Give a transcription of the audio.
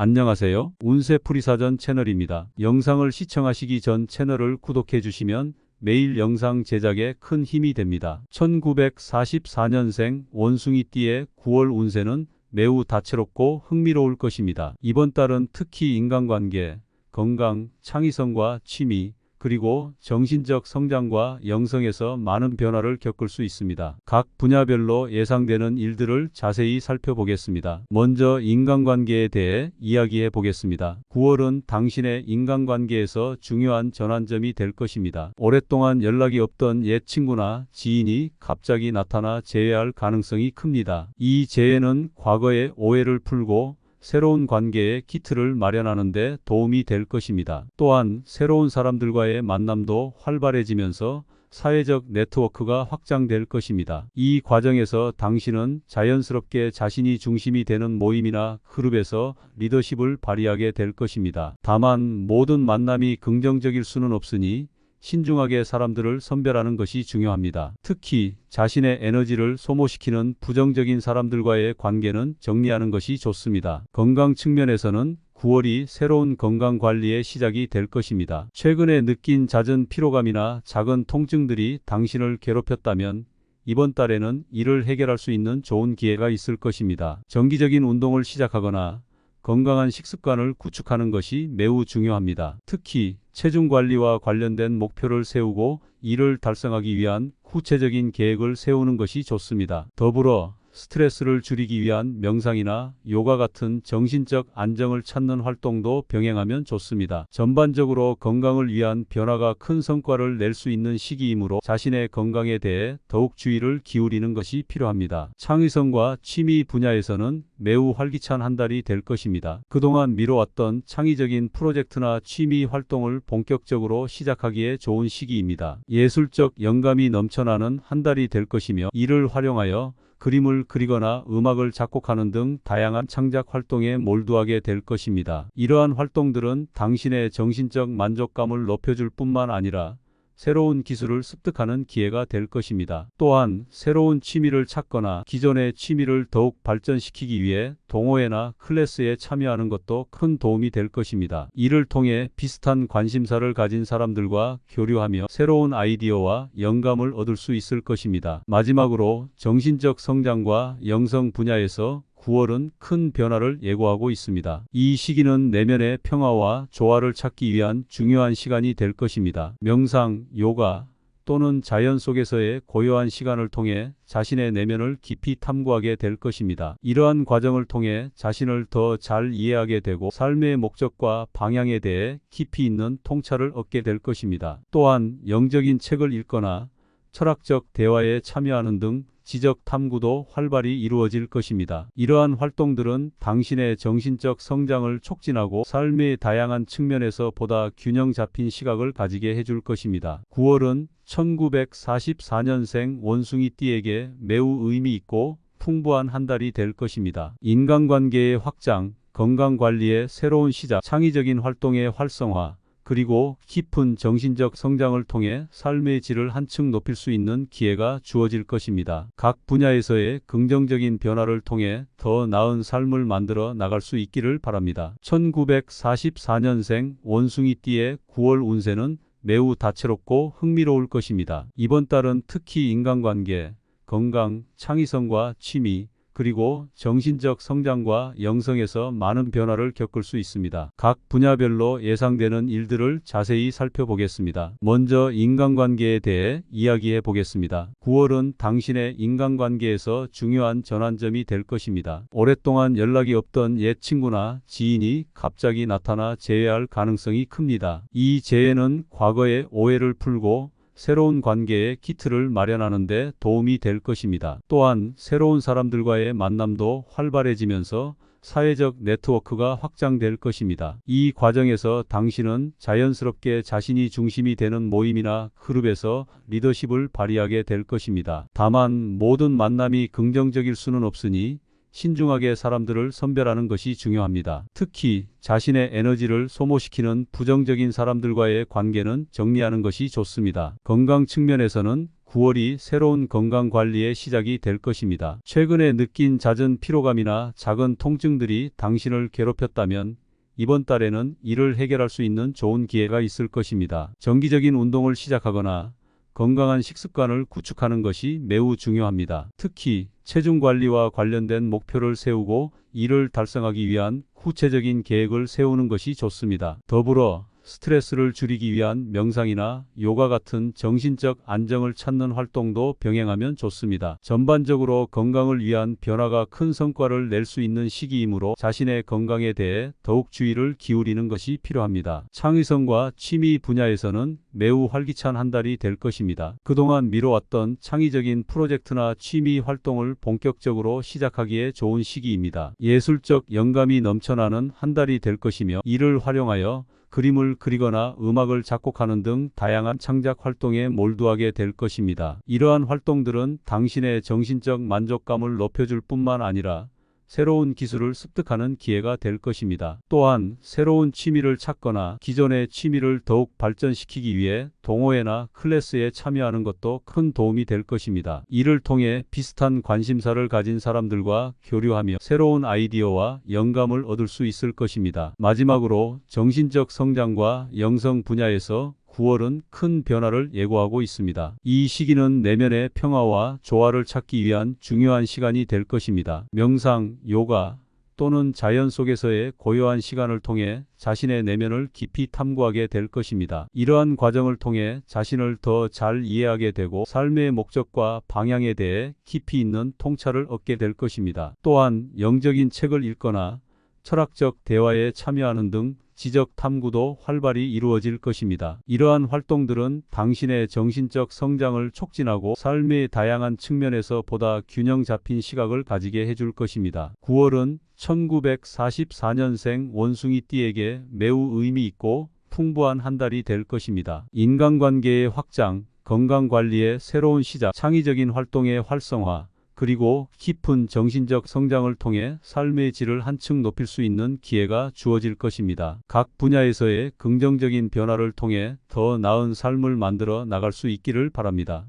안녕하세요. 운세풀이사전 채널입니다. 영상을 시청하시기 전 채널을 구독해 주시면 매일 영상 제작에 큰 힘이 됩니다. 1944년생 원숭이띠의 9월 운세는 매우 다채롭고 흥미로울 것입니다. 이번 달은 특히 인간관계, 건강, 창의성과 취미, 그리고 정신적 성장과 영성에서 많은 변화를 겪을 수 있습니다. 각 분야별로 예상되는 일들을 자세히 살펴보겠습니다. 먼저 인간관계에 대해 이야기해 보겠습니다. 9월은 당신의 인간관계에서 중요한 전환점이 될 것입니다. 오랫동안 연락이 없던 옛 친구나 지인이 갑자기 나타나 재회할 가능성이 큽니다. 이 재회는 과거의 오해를 풀고 새로운 관계의 기틀을 마련하는 데 도움이 될 것입니다. 또한 새로운 사람들과의 만남도 활발해지면서 사회적 네트워크가 확장될 것입니다. 이 과정에서 당신은 자연스럽게 자신이 중심이 되는 모임이나 그룹에서 리더십을 발휘하게 될 것입니다. 다만 모든 만남이 긍정적일 수는 없으니 신중하게 사람들을 선별하는 것이 중요합니다. 특히 자신의 에너지를 소모시키는 부정적인 사람들과의 관계는 정리하는 것이 좋습니다. 건강 측면에서는 9월이 새로운 건강관리의 시작이 될 것입니다. 최근에 느낀 잦은 피로감이나 작은 통증들이 당신을 괴롭혔다면 이번 달에는 이를 해결할 수 있는 좋은 기회가 있을 것입니다. 정기적인 운동을 시작하거나 건강한 식습관을 구축하는 것이 매우 중요합니다. 특히 체중 관리와 관련된 목표를 세우고 이를 달성하기 위한 구체적인 계획을 세우는 것이 좋습니다. 더불어 스트레스를 줄이기 위한 명상이나 요가 같은 정신적 안정을 찾는 활동도 병행하면 좋습니다. 전반적으로 건강을 위한 변화가 큰 성과를 낼 수 있는 시기이므로 자신의 건강에 대해 더욱 주의를 기울이는 것이 필요합니다. 창의성과 취미 분야에서는 매우 활기찬 한 달이 될 것입니다. 그동안 미뤄왔던 창의적인 프로젝트나 취미 활동을 본격적으로 시작하기에 좋은 시기입니다. 예술적 영감이 넘쳐나는 한 달이 될 것이며 이를 활용하여 그림을 그리거나 음악을 작곡하는 등 다양한 창작 활동에 몰두하게 될 것입니다. 이러한 활동들은 당신의 정신적 만족감을 높여줄 뿐만 아니라 새로운 기술을 습득하는 기회가 될 것입니다. 또한 새로운 취미를 찾거나 기존의 취미를 더욱 발전시키기 위해 동호회나 클래스에 참여하는 것도 큰 도움이 될 것입니다. 이를 통해 비슷한 관심사를 가진 사람들과 교류하며 새로운 아이디어와 영감을 얻을 수 있을 것입니다. 마지막으로 정신적 성장과 영성 분야에서 9월은 큰 변화를 예고하고 있습니다. 이 시기는 내면의 평화와 조화를 찾기 위한 중요한 시간이 될 것입니다. 명상, 요가 또는 자연 속에서의 고요한 시간을 통해 자신의 내면을 깊이 탐구하게 될 것입니다. 이러한 과정을 통해 자신을 더 잘 이해하게 되고 삶의 목적과 방향에 대해 깊이 있는 통찰을 얻게 될 것입니다. 또한 영적인 책을 읽거나 철학적 대화에 참여하는 등 지적 탐구도 활발히 이루어질 것입니다. 이러한 활동들은 당신의 정신적 성장을 촉진하고 삶의 다양한 측면에서 보다 균형 잡힌 시각을 가지게 해줄 것입니다. 9월은 1944년생 원숭이띠에게 매우 의미 있고 풍부한 한 달이 될 것입니다. 인간관계의 확장, 건강관리의 새로운 시작, 창의적인 활동의 활성화, 그리고 깊은 정신적 성장을 통해 삶의 질을 한층 높일 수 있는 기회가 주어질 것입니다. 각 분야에서의 긍정적인 변화를 통해 더 나은 삶을 만들어 나갈 수 있기를 바랍니다. 1944년생 원숭이띠의 9월 운세는 매우 다채롭고 흥미로울 것입니다. 이번 달은 특히 인간관계, 건강, 창의성과 취미, 그리고 정신적 성장과 영성에서 많은 변화를 겪을 수 있습니다. 각 분야별로 예상되는 일들을 자세히 살펴보겠습니다. 먼저 인간관계에 대해 이야기해 보겠습니다. 9월은 당신의 인간관계에서 중요한 전환점이 될 것입니다. 오랫동안 연락이 없던 옛 친구나 지인이 갑자기 나타나 재회할 가능성이 큽니다. 이 재회는 과거의 오해를 풀고 새로운 관계의 기틀을 마련하는 데 도움이 될 것입니다. 또한 새로운 사람들과의 만남도 활발해지면서 사회적 네트워크가 확장될 것입니다. 이 과정에서 당신은 자연스럽게 자신이 중심이 되는 모임이나 그룹에서 리더십을 발휘하게 될 것입니다. 다만 모든 만남이 긍정적일 수는 없으니 신중하게 사람들을 선별하는 것이 중요합니다. 특히 자신의 에너지를 소모시키는 부정적인 사람들과의 관계는 정리하는 것이 좋습니다. 건강 측면에서는 9월이 새로운 건강관리의 시작이 될 것입니다. 최근에 느낀 잦은 피로감이나 작은 통증들이 당신을 괴롭혔다면 이번 달에는 이를 해결할 수 있는 좋은 기회가 있을 것입니다. 정기적인 운동을 시작하거나 건강한 식습관을 구축하는 것이 매우 중요합니다. 특히 체중 관리와 관련된 목표를 세우고 이를 달성하기 위한 구체적인 계획을 세우는 것이 좋습니다. 더불어 스트레스를 줄이기 위한 명상이나 요가 같은 정신적 안정을 찾는 활동도 병행하면 좋습니다. 전반적으로 건강을 위한 변화가 큰 성과를 낼 수 있는 시기이므로 자신의 건강에 대해 더욱 주의를 기울이는 것이 필요합니다. 창의성과 취미 분야에서는 매우 활기찬 한 달이 될 것입니다. 그동안 미뤄왔던 창의적인 프로젝트나 취미 활동을 본격적으로 시작하기에 좋은 시기입니다. 예술적 영감이 넘쳐나는 한 달이 될 것이며 이를 활용하여 그림을 그리거나 음악을 작곡하는 등 다양한 창작 활동에 몰두하게 될 것입니다. 이러한 활동들은 당신의 정신적 만족감을 높여줄 뿐만 아니라 새로운 기술을 습득하는 기회가 될 것입니다. 또한 새로운 취미를 찾거나 기존의 취미를 더욱 발전시키기 위해 동호회나 클래스에 참여하는 것도 큰 도움이 될 것입니다. 이를 통해 비슷한 관심사를 가진 사람들과 교류하며 새로운 아이디어와 영감을 얻을 수 있을 것입니다. 마지막으로 정신적 성장과 영성 분야에서 9월은 큰 변화를 예고하고 있습니다. 이 시기는 내면의 평화와 조화를 찾기 위한 중요한 시간이 될 것입니다. 명상, 요가 또는 자연 속에서의 고요한 시간을 통해 자신의 내면을 깊이 탐구하게 될 것입니다. 이러한 과정을 통해 자신을 더 잘 이해하게 되고 삶의 목적과 방향에 대해 깊이 있는 통찰을 얻게 될 것입니다. 또한 영적인 책을 읽거나 철학적 대화에 참여하는 등 지적 탐구도 활발히 이루어질 것입니다. 이러한 활동들은 당신의 정신적 성장을 촉진하고 삶의 다양한 측면에서 보다 균형 잡힌 시각을 가지게 해줄 것입니다. 9월은 1944년생 원숭이띠에게 매우 의미 있고 풍부한 한 달이 될 것입니다. 인간관계의 확장, 건강관리의 새로운 시작, 창의적인 활동의 활성화, 그리고 깊은 정신적 성장을 통해 삶의 질을 한층 높일 수 있는 기회가 주어질 것입니다. 각 분야에서의 긍정적인 변화를 통해 더 나은 삶을 만들어 나갈 수 있기를 바랍니다.